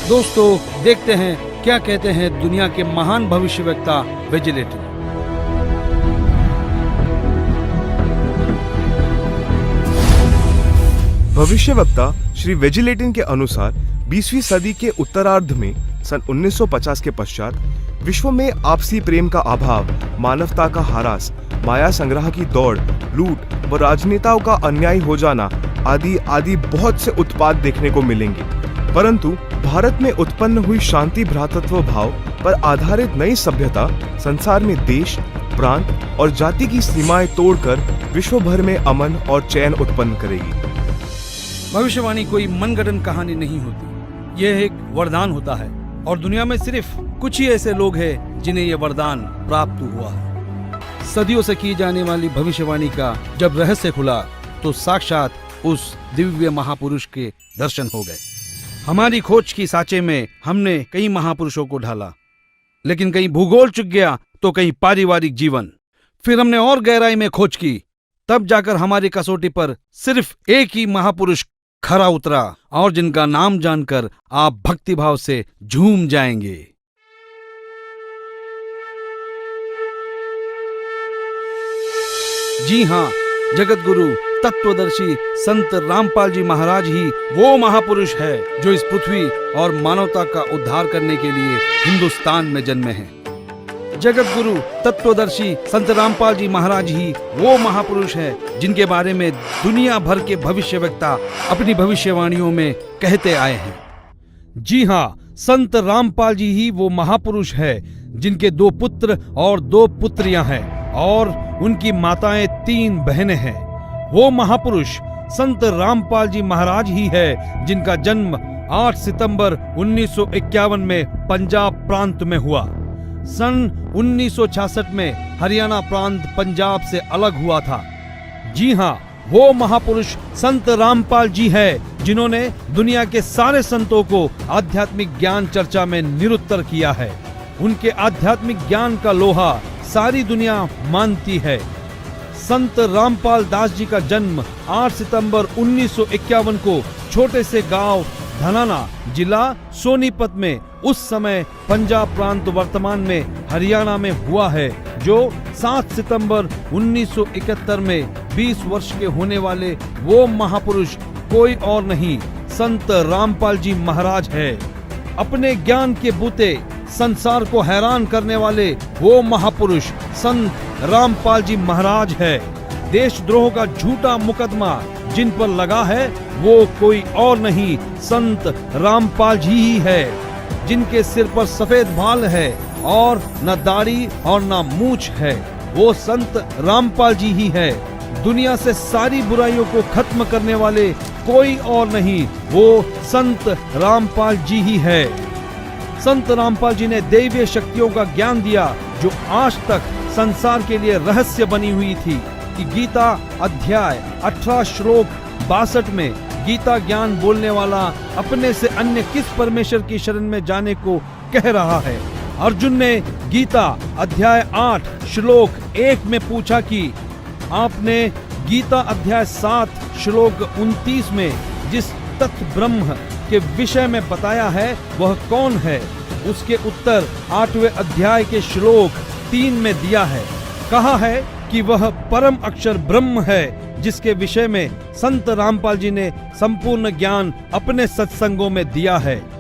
दोस्तों, देखते हैं क्या कहते हैं दुनिया के महान भविष्यवक्ता वेजिलेटिन। भविष्यवक्ता श्री वेजिलेटिन के अनुसार 20वीं सदी के उत्तरार्ध में सन 1950 के पश्चात विश्व में आपसी प्रेम का अभाव, मानवता का ह्रास, माया संग्रह की दौड़, लूट व राजनेताओं का अन्याय हो जाना आदि आदि बहुत से उत्पाद देखने को मिलेंगे। परंतु भारत में उत्पन्न हुई शांति भ्रातृत्व भाव पर आधारित नई सभ्यता संसार में देश, प्रांत और जाति की सीमाएं तोड़कर विश्व भर में अमन और चैन उत्पन्न करेगी। भविष्यवाणी कोई मनगढ़ंत कहानी नहीं होती, यह एक वरदान होता है और दुनिया में सिर्फ कुछ ही ऐसे लोग हैं जिन्हें यह वरदान प्राप्त हुआ है। सदियों से की जाने वाली भविष्यवाणी का जब रहस्य खुला तो साक्षात उस दिव्य महापुरुष के दर्शन हो गए। हमारी खोज की सांचे में हमने कई महापुरुषों को ढाला, लेकिन कहीं भूगोल चुक गया तो कहीं पारिवारिक जीवन। फिर हमने और गहराई में खोज की, तब जाकर हमारी कसौटी पर सिर्फ एक ही महापुरुष खरा उतरा और जिनका नाम जानकर आप भक्तिभाव से झूम जाएंगे। जी हाँ, जगत गुरु तत्वदर्शी संत रामपाल जी महाराज ही वो महापुरुष है जो इस पृथ्वी और मानवता का उद्धार करने के लिए हिंदुस्तान में जन्मे हैं। जगत गुरु तत्वदर्शी संत रामपाल जी महाराज ही वो महापुरुष है जिनके बारे में दुनिया भर के भविष्यवक्ता अपनी भविष्यवाणियों में कहते आए हैं। जी हाँ, संत रामपाल जी ही वो महापुरुष है जिनके 2 पुत्र और 2 पुत्रियां हैं और उनकी माताएं 3 बहनें हैं। वो महापुरुष संत रामपाल जी महाराज ही है जिनका जन्म 8 सितंबर 1951 में पंजाब प्रांत में हुआ। सन 1966 में हरियाणा प्रांत पंजाब से अलग हुआ था। जी हाँ, वो महापुरुष संत रामपाल जी है जिन्होंने दुनिया के सारे संतों को आध्यात्मिक ज्ञान चर्चा में निरुत्तर किया है। उनके आध्यात्मिक ज्ञान का लोहा सारी दुनिया मानती है। संत रामपाल दास जी का जन्म 8 सितंबर 1951 को छोटे से गांव धनाना, जिला सोनीपत में, उस समय पंजाब प्रांत वर्तमान में हरियाणा में हुआ है, जो 7 सितंबर 1971 में 20 वर्ष के होने वाले वो महापुरुष कोई और नहीं, संत रामपाल जी महाराज है। अपने ज्ञान के बूते संसार को हैरान करने वाले वो महापुरुष संत रामपाल जी महाराज है। देशद्रोह का झूठा मुकदमा जिन पर लगा है वो कोई और नहीं, संत रामपाल जी ही है, जिनके सिर पर सफेद बाल है और न दाढ़ी और न मूंछ है। वो संत रामपाल जी ही है। दुनिया से सारी बुराइयों को खत्म करने वाले कोई और नहीं, वो संत रामपाल जी ही है। संत रामपाल जी ने दैवीय शक्तियों का ज्ञान दिया जो आज तक संसार के लिए रहस्य बनी हुई थी कि गीता अध्याय 18 श्लोक 62 में गीता ज्ञान बोलने वाला अपने से अन्य किस परमेश्वर की शरण में जाने को कह रहा है। अर्जुन ने गीता अध्याय 8 श्लोक 1 में पूछा कि आपने गीता अध्याय 7 श्लोक 29 में जिस तत्व ब्रह्म के विषय में बताया है वह कौन है? उसके उत्तर 8वें अध्याय के श्लोक 3 में दिया है। कहा है कि वह परम अक्षर ब्रह्म है जिसके विषय में संत रामपाल जी ने संपूर्ण ज्ञान अपने सत्संगों में दिया है।